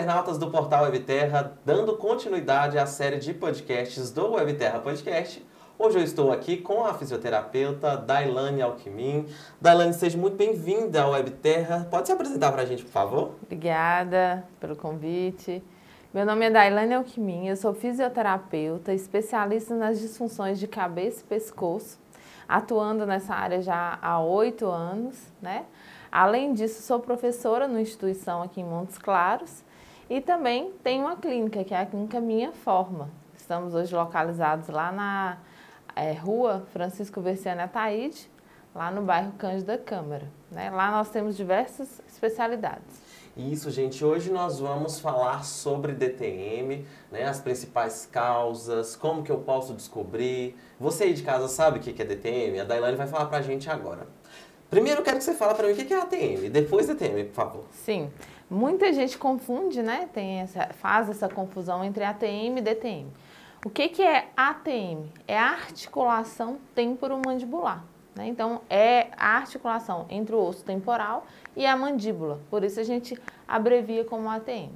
internautas do portal Webterra, dando continuidade à série de podcasts do Webterra Podcast. Hoje eu estou aqui com a fisioterapeuta Dailane Alckmin. Dailane, seja muito bem-vinda ao Webterra. Pode se apresentar para a gente, por favor? Obrigada pelo convite. Meu nome é Dailane Alckmin, eu sou fisioterapeuta, especialista nas disfunções de cabeça e pescoço, atuando nessa área já há 8 anos, né? Além disso, sou professora numa instituição aqui em Montes Claros e também tenho uma clínica, que é a Clínica Minha Forma. Estamos hoje localizados lá na Rua Francisco Versiani Ataíde, lá no bairro Cândida Câmara, né? Lá nós temos diversas especialidades. Isso, gente. Hoje nós vamos falar sobre DTM, né? As principais causas, como que eu posso descobrir. Você aí de casa sabe o que é DTM? A Dailane vai falar pra gente agora. Primeiro eu quero que você fale para mim o que é ATM, depois DTM, por favor. Sim, muita gente confunde, né? Faz essa confusão entre ATM e DTM. O que é ATM? É a articulação temporomandibular, né? Então, é a articulação entre o osso temporal e a mandíbula, por isso a gente abrevia como ATM.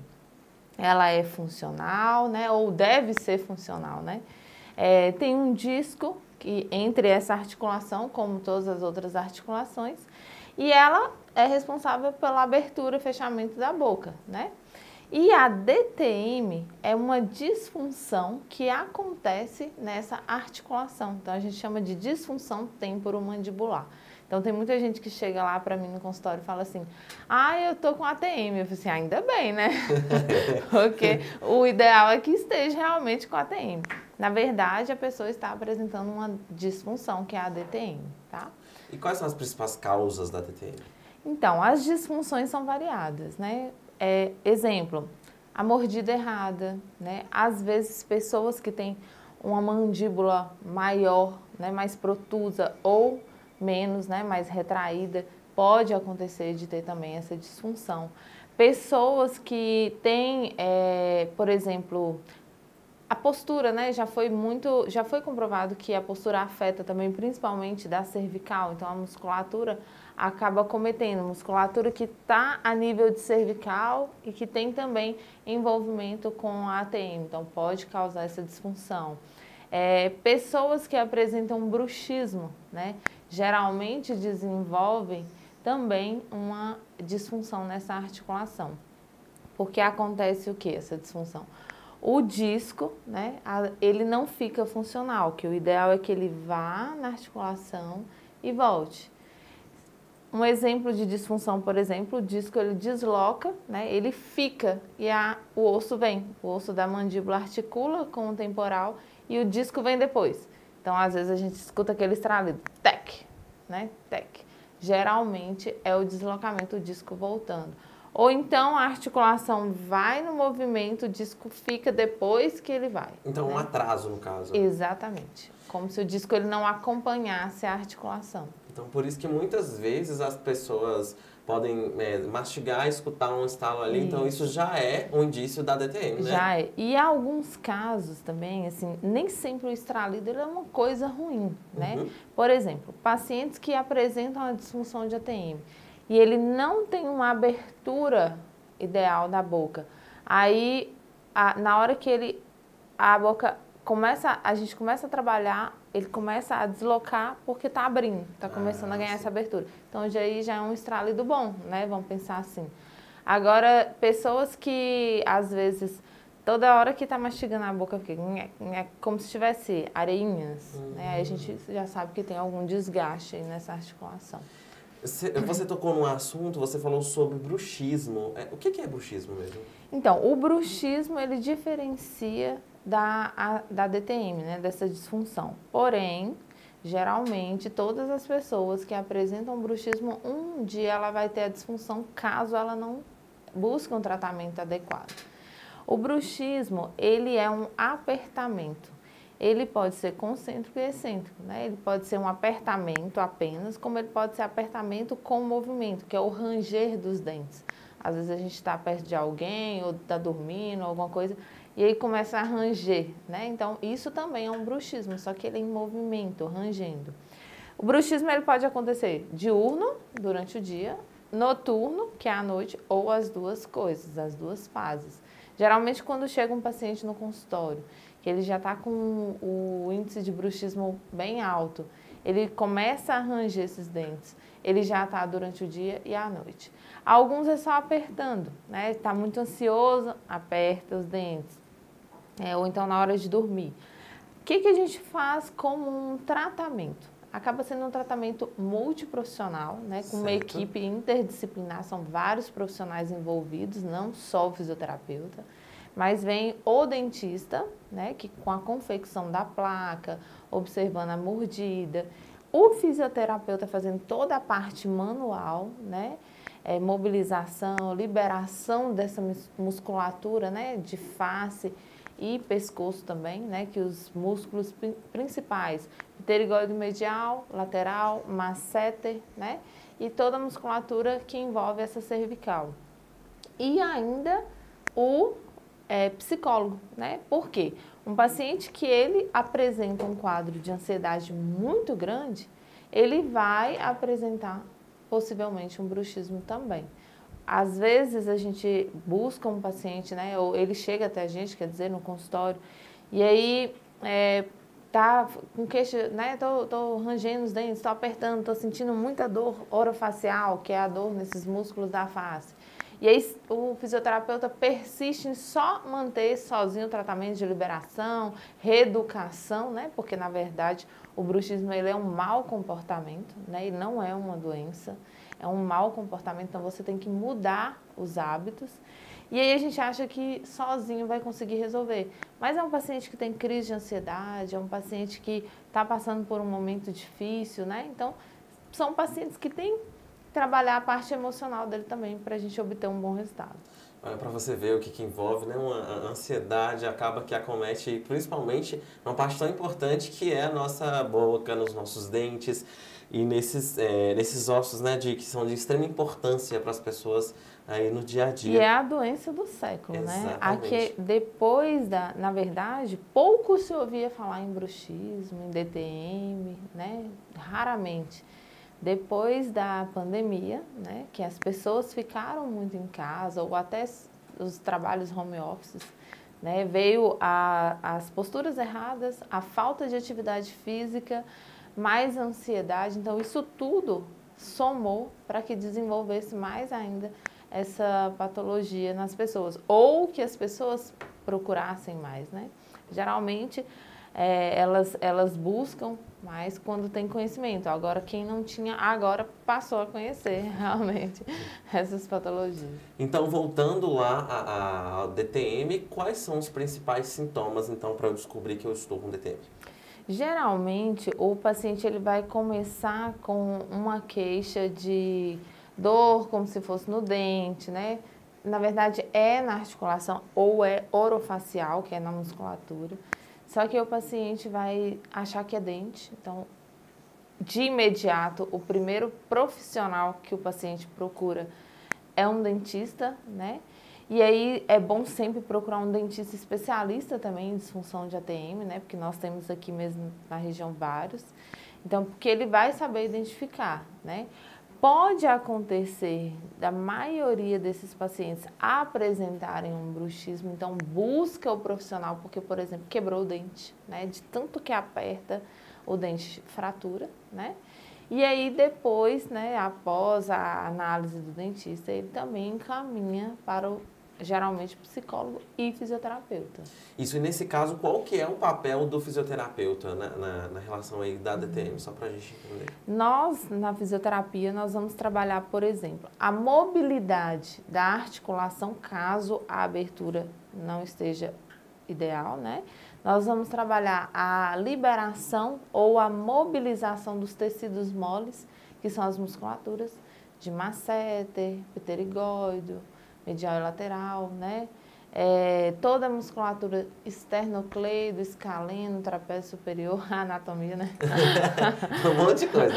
Ela é funcional, né? Ou deve ser funcional, né? Tem um disco entre essa articulação, como todas as outras articulações, e ela é responsável pela abertura e fechamento da boca, né? E a DTM é uma disfunção que acontece nessa articulação, então a gente chama de disfunção temporomandibular. Então tem muita gente que chega lá para mim no consultório e fala assim, eu tô com ATM. Eu falo assim, ainda bem, né? Porque o ideal é que esteja realmente com ATM. Na verdade, a pessoa está apresentando uma disfunção, que é a DTM, tá? E quais são as principais causas da DTM? Então, as disfunções são variadas, né? Exemplo, a mordida errada, né? Às vezes, pessoas que têm uma mandíbula maior, né, mais protusa ou menos, né, mais retraída, pode acontecer de ter também essa disfunção. Pessoas que têm, por exemplo, a postura, né, já foi comprovado que a postura afeta também, principalmente da cervical, então a musculatura acaba cometendo, musculatura que está a nível de cervical e que tem também envolvimento com a ATM, então pode causar essa disfunção. Pessoas que apresentam bruxismo, né, geralmente desenvolvem também uma disfunção nessa articulação. Porque acontece o que, essa disfunção? O disco, né, ele não fica funcional, que o ideal é que ele vá na articulação e volte. Um exemplo de disfunção, por exemplo, o disco ele desloca, né, ele fica e o osso vem. O osso da mandíbula articula com o temporal e o disco vem depois. Então, às vezes a gente escuta aquele estralido, tec, né, tec. Geralmente é o deslocamento, o disco voltando. Ou então a articulação vai no movimento, o disco fica depois que ele vai. Então, né? Um atraso, no caso. Exatamente. Como se o disco ele não acompanhasse a articulação. Então, por isso que muitas vezes as pessoas podem mastigar e escutar um estalo ali. Isso. Então, isso já é um indício da DTM, né? Já é. E há alguns casos também, assim, nem sempre o estralido ele é uma coisa ruim, né? Uhum. Por exemplo, pacientes que apresentam a disfunção de ATM e ele não tem uma abertura ideal da boca. Aí, na hora que a boca a gente começa a trabalhar, ele começa a deslocar porque está abrindo, está começando a ganhar essa abertura. Então, aí já é um estralido bom, né? Vamos pensar assim. Agora, pessoas que, às vezes, toda hora que está mastigando a boca, fica como se tivesse areinhas, né? Aí a gente já sabe que tem algum desgaste aí nessa articulação. Você tocou num assunto, você falou sobre bruxismo. O que é bruxismo mesmo? Então, o bruxismo, ele diferencia da DTM, né, dessa disfunção. Porém, geralmente, todas as pessoas que apresentam bruxismo, um dia ela vai ter a disfunção caso ela não busque um tratamento adequado. O bruxismo, ele é um apertamento. Ele pode ser concêntrico e excêntrico, né? Ele pode ser um apertamento apenas, como ele pode ser apertamento com movimento, que é o ranger dos dentes. Às vezes a gente está perto de alguém, ou está dormindo, alguma coisa, e aí começa a ranger, né? Então, isso também é um bruxismo, só que ele é em movimento, rangendo. O bruxismo ele pode acontecer diurno, durante o dia, noturno, que é à noite, ou as duas coisas, as duas fases. Geralmente, quando chega um paciente no consultório, que ele já está com o índice de bruxismo bem alto, ele começa a ranger esses dentes, ele já está durante o dia e à noite. Alguns é só apertando, né? Está muito ansioso, aperta os dentes. Ou então na hora de dormir. O que a gente faz como um tratamento? Acaba sendo um tratamento multiprofissional, né? Com uma equipe interdisciplinar, são vários profissionais envolvidos, não só o fisioterapeuta, mas vem o dentista, né? Que com a confecção da placa, observando a mordida, o fisioterapeuta fazendo toda a parte manual, né? Mobilização, liberação dessa musculatura, né? De face e pescoço também, né, que os músculos principais, pterigóide medial, lateral, masseter, né, e toda a musculatura que envolve essa cervical. E ainda o psicólogo, né, por quê? Um paciente que ele apresenta um quadro de ansiedade muito grande, ele vai apresentar possivelmente um bruxismo também. Às vezes a gente busca um paciente, né, ou ele chega até a gente, quer dizer, no consultório, e aí tá com queixa, né, tô rangendo os dentes, tô apertando, tô sentindo muita dor orofacial, que é a dor nesses músculos da face. E aí o fisioterapeuta persiste em só manter sozinho o tratamento de liberação, reeducação, né, porque na verdade o bruxismo ele é um mau comportamento, né, e não é uma doença. É um mau comportamento, então você tem que mudar os hábitos. E aí a gente acha que sozinho vai conseguir resolver. Mas é um paciente que tem crise de ansiedade, é um paciente que está passando por um momento difícil, né? Então, são pacientes que têm que trabalhar a parte emocional dele também para a gente obter um bom resultado. Para você ver o que envolve, né? A ansiedade acaba que acomete principalmente uma parte tão importante que é a nossa boca, nos nossos dentes e nesses ossos, né, que são de extrema importância para as pessoas aí no dia a dia. E é a doença do século, né? Aqui, depois na verdade, pouco se ouvia falar em bruxismo, em DTM, né? Raramente. Depois da pandemia, né, que as pessoas ficaram muito em casa, ou até os trabalhos home office, né, veio as posturas erradas, a falta de atividade física, mais ansiedade. Então, isso tudo somou para que desenvolvesse mais ainda essa patologia nas pessoas, ou que as pessoas procurassem mais, né? Geralmente, elas buscam mais quando tem conhecimento. Agora, quem não tinha, agora passou a conhecer realmente essas patologias. Então, voltando lá ao DTM, quais são os principais sintomas, então, para eu descobrir que eu estou com DTM? Geralmente, o paciente ele vai começar com uma queixa de dor, como se fosse no dente, né? Na verdade, é na articulação ou é orofacial, que é na musculatura. Só que o paciente vai achar que é dente. Então, de imediato, o primeiro profissional que o paciente procura é um dentista, né? E aí é bom sempre procurar um dentista especialista também em disfunção de ATM, né? Porque nós temos aqui mesmo na região vários. Então, porque ele vai saber identificar, né? Pode acontecer da maioria desses pacientes apresentarem um bruxismo, então busca o profissional, porque, por exemplo, quebrou o dente, né? De tanto que aperta, o dente fratura, né? E aí depois, né, após a análise do dentista, ele também encaminha para geralmente psicólogo e fisioterapeuta. Isso, e nesse caso, qual que é o papel do fisioterapeuta na relação aí da DTM, só para a gente entender? Nós, na fisioterapia, nós vamos trabalhar, por exemplo, a mobilidade da articulação, caso a abertura não esteja ideal, né? Nós vamos trabalhar a liberação ou a mobilização dos tecidos moles, que são as musculaturas de masseter, pterigóide, medial e lateral, né? Toda a musculatura esternocleido, escaleno, trapézio superior, a anatomia, né? Um monte de coisa.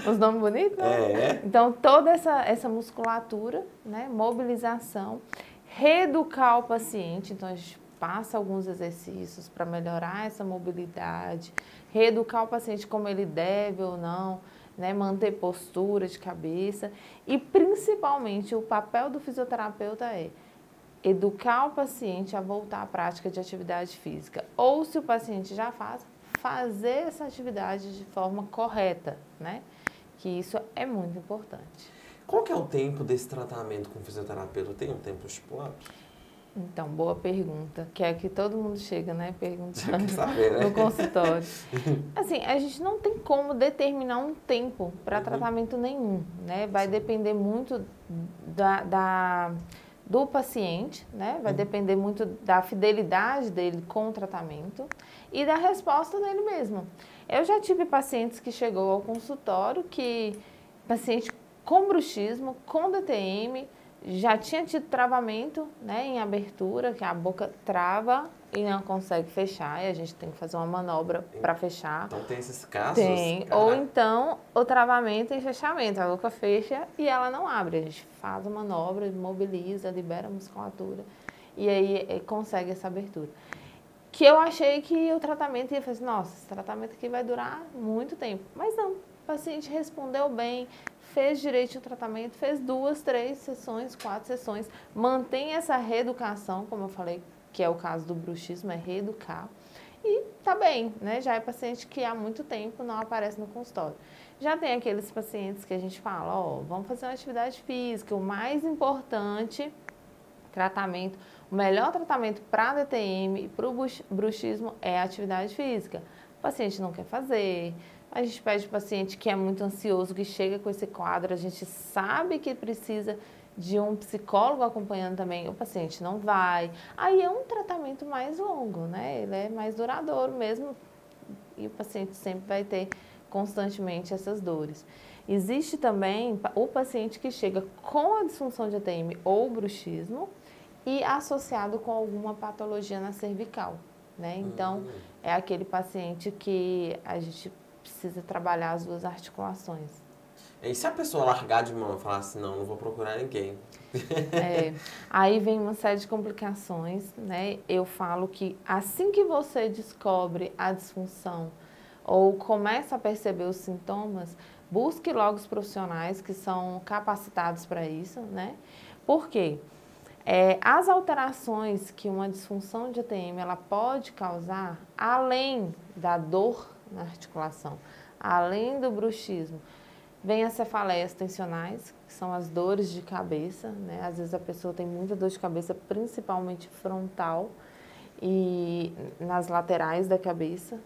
Os nomes bonitos, né? Então, toda essa musculatura, né? Mobilização, reeducar o paciente, então a gente passa alguns exercícios para melhorar essa mobilidade, reeducar o paciente como ele deve ou não, né, manter postura de cabeça e, principalmente, o papel do fisioterapeuta é educar o paciente a voltar à prática de atividade física. Ou, se o paciente já faz, fazer essa atividade de forma correta, né? Que isso é muito importante. Qual que é o tempo desse tratamento com o fisioterapeuta? Tem um tempo estipulado? Então, boa pergunta, que é que todo mundo chega, né, perguntando Saber, né? no consultório. Assim, a gente não tem como determinar um tempo para tratamento nenhum, né? Vai depender muito do paciente, né? Vai depender muito da fidelidade dele com o tratamento e da resposta dele mesmo. Eu já tive pacientes que chegou ao consultório paciente com bruxismo, com DTM, já tinha tido travamento, né, em abertura, que a boca trava e não consegue fechar, e a gente tem que fazer uma manobra para fechar. Então tem esses casos? Tem, ou então o travamento e fechamento, a boca fecha e ela não abre. A gente faz a manobra, imobiliza, libera a musculatura e aí consegue essa abertura. Que eu achei que o tratamento ia fazer, nossa, esse tratamento aqui vai durar muito tempo. Mas não, o paciente respondeu bem, fez direito o tratamento, fez 2, 3 sessões, 4 sessões, mantém essa reeducação, como eu falei, que é o caso do bruxismo, é reeducar. E tá bem, né? Já é paciente que há muito tempo não aparece no consultório. Já tem aqueles pacientes que a gente fala, ó, vamos fazer uma atividade física, o mais importante, tratamento, o melhor tratamento para DTM e para o bruxismo é a atividade física. O paciente não quer fazer, a gente pede para o paciente que é muito ansioso, que chega com esse quadro, a gente sabe que precisa de um psicólogo acompanhando também, o paciente não vai. Aí é um tratamento mais longo, né? Ele é mais duradouro mesmo e o paciente sempre vai ter constantemente essas dores. Existe também o paciente que chega com a disfunção de ATM ou bruxismo e associado com alguma patologia na cervical, né? Então, é aquele paciente que a gente precisa trabalhar as duas articulações. E se a pessoa largar de mão e falar assim, não vou procurar ninguém? Aí vem uma série de complicações, né? Eu falo que assim que você descobre a disfunção ou começa a perceber os sintomas, busque logo os profissionais que são capacitados para isso, né? Por quê? As alterações que uma disfunção de ATM ela pode causar, além da dor na articulação, além do bruxismo, vem as cefaleias tensionais, que são as dores de cabeça, né? Às vezes a pessoa tem muita dor de cabeça, principalmente frontal e nas laterais da cabeça,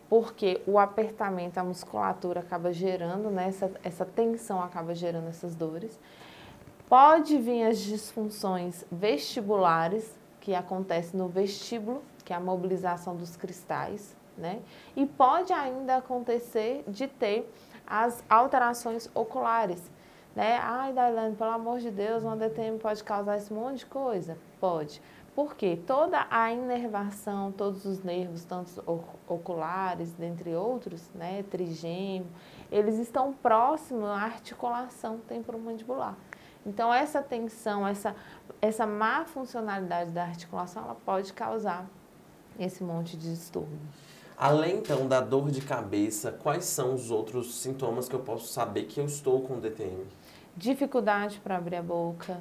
porque o apertamento, a musculatura acaba gerando, né? Essa tensão acaba gerando essas dores. Pode vir as disfunções vestibulares, que acontecem no vestíbulo, que é a mobilização dos cristais, né? E pode ainda acontecer de ter as alterações oculares, né? Ai, Dailane, pelo amor de Deus, uma DTM pode causar esse monte de coisa? Pode. Por quê? Toda a inervação, todos os nervos, tanto oculares, dentre outros, né? Trigêmeo, eles estão próximos à articulação temporomandibular. Então, essa tensão, essa má funcionalidade da articulação, ela pode causar esse monte de distúrbio. Além, então, da dor de cabeça, quais são os outros sintomas que eu posso saber que eu estou com DTM? Dificuldade para abrir a boca,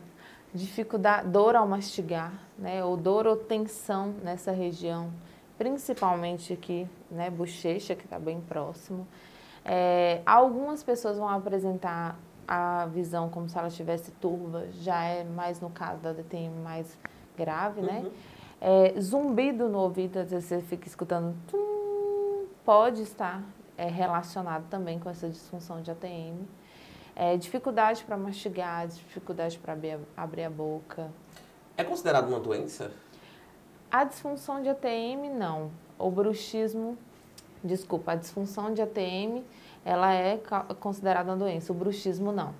dor ao mastigar, né? Ou dor ou tensão nessa região, principalmente aqui, né? Bochecha, que está bem próximo. Algumas pessoas vão apresentar a visão como se ela estivesse turva, já é mais no caso da DTM mais grave, né? Zumbido no ouvido, às vezes você fica escutando, pode estar relacionado também com essa disfunção de ATM. Dificuldade para mastigar, dificuldade para abrir a boca. É considerado uma doença? A disfunção de ATM, não. O bruxismo, a disfunção de ATM, ela é considerada uma doença, o bruxismo não.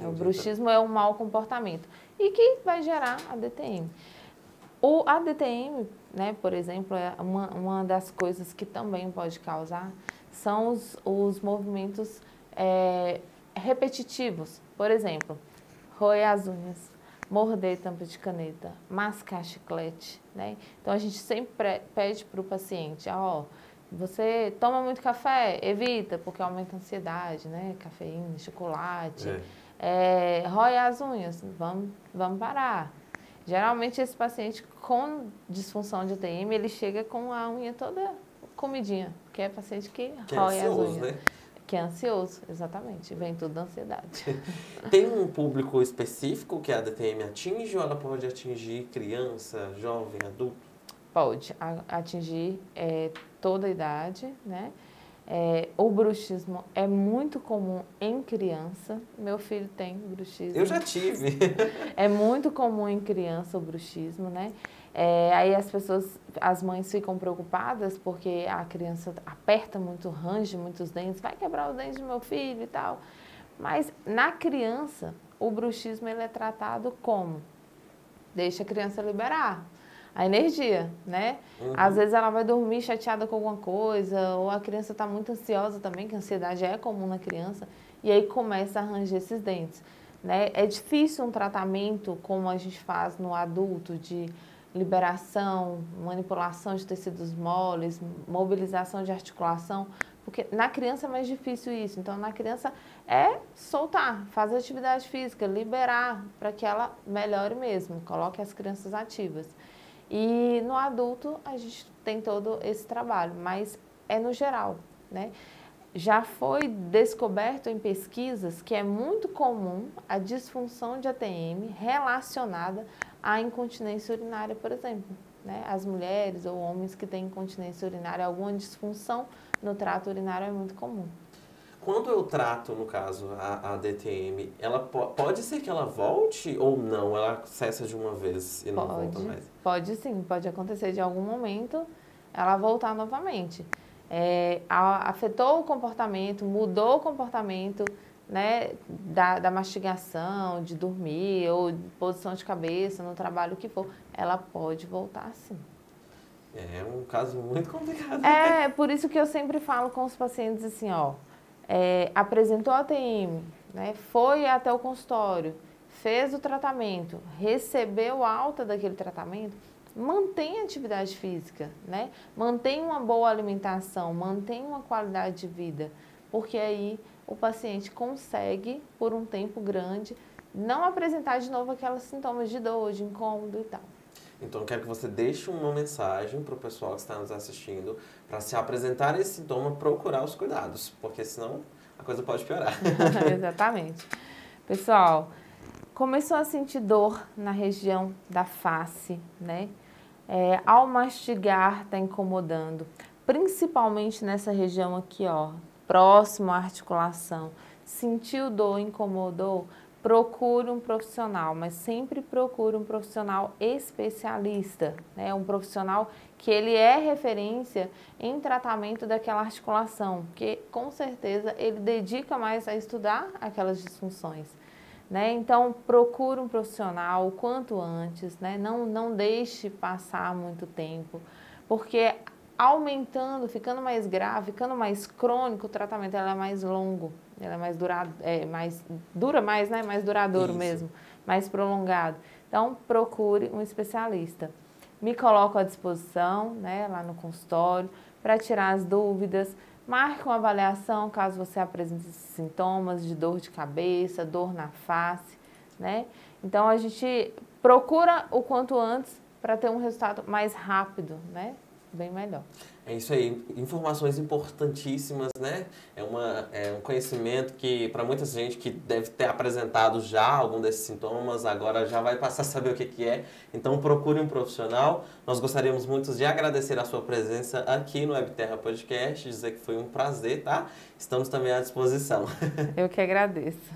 O bruxismo é um mau comportamento e que vai gerar a DTM. A DTM, né, por exemplo, uma das coisas que também pode causar são os movimentos repetitivos. Por exemplo, roer as unhas, morder tampa de caneta, mascar chiclete, né? Então, a gente sempre pede para o paciente, Você toma muito café? Evita, porque aumenta a ansiedade, né? Cafeína, chocolate. Rói as unhas? Vamos parar. Geralmente esse paciente com disfunção de TM, ele chega com a unha toda comidinha, que é paciente que rói as unhas. Né? Que é ansioso, exatamente. Vem tudo da ansiedade. Tem um público específico que a DTM atinge ou ela pode atingir criança, jovem, adulto? Pode atingir toda a idade, né? O bruxismo é muito comum em criança. Meu filho tem bruxismo. Eu já tive. É muito comum em criança o bruxismo, né? Aí as mães ficam preocupadas porque a criança aperta muito, range muitos dentes, vai quebrar os dentes do meu filho e tal. Mas na criança, o bruxismo ele é tratado como? Deixa a criança liberar a energia, né? Às vezes ela vai dormir chateada com alguma coisa, ou a criança está muito ansiosa também, que a ansiedade é comum na criança, e aí começa a ranger esses dentes, né? É difícil um tratamento como a gente faz no adulto, de liberação, manipulação de tecidos moles, mobilização de articulação, porque na criança é mais difícil isso. Então, na criança é soltar, fazer atividade física, liberar para que ela melhore mesmo, coloque as crianças ativas. E no adulto a gente tem todo esse trabalho, mas é no geral, né? Já foi descoberto em pesquisas que é muito comum a disfunção de ATM relacionada à incontinência urinária, por exemplo, né? As mulheres ou homens que têm incontinência urinária, alguma disfunção no trato urinário é muito comum. Quando eu trato, no caso, a DTM, ela pode ser que ela volte ou não? Ela cessa de uma vez e não volta mais? Pode sim, pode acontecer de algum momento ela voltar novamente. Afetou o comportamento, mudou o comportamento, né, da mastigação, de dormir ou de posição de cabeça, no trabalho que for, ela pode voltar sim. É um caso muito complicado. Por isso que eu sempre falo com os pacientes assim, ó, apresentou a TM, né, foi até o consultório, fez o tratamento, recebeu alta daquele tratamento, mantém a atividade física, né? Mantém uma boa alimentação, mantém uma qualidade de vida, porque aí o paciente consegue, por um tempo grande, não apresentar de novo aqueles sintomas de dor, de incômodo e tal. Então, eu quero que você deixe uma mensagem para o pessoal que está nos assistindo, para se apresentar esse sintoma, procurar os cuidados, porque senão a coisa pode piorar. Exatamente. Pessoal, começou a sentir dor na região da face, né? Ao mastigar está incomodando, principalmente nessa região aqui, ó, próximo à articulação. Sentiu dor, incomodou? Procure um profissional, mas sempre procure um profissional especialista, né? Um profissional que ele é referência em tratamento daquela articulação, porque com certeza ele dedica mais a estudar aquelas disfunções, né? Então procure um profissional o quanto antes, né? Não deixe passar muito tempo, porque aumentando, ficando mais grave, ficando mais crônico, o tratamento é mais longo. Ela é mais dura mais, né? Mais duradouro mesmo, mais prolongado. Então, procure um especialista. Me coloco à disposição, né, lá no consultório, para tirar as dúvidas. Marque uma avaliação caso você apresente sintomas de dor de cabeça, dor na face, né? Então, a gente procura o quanto antes para ter um resultado mais rápido, né? Bem melhor. É isso aí, informações importantíssimas, né? É um conhecimento que, para muita gente que deve ter apresentado já algum desses sintomas, agora já vai passar a saber o que é. Então, procure um profissional. Nós gostaríamos muito de agradecer a sua presença aqui no Webterra Podcast, dizer que foi um prazer, tá? Estamos também à disposição. Eu que agradeço.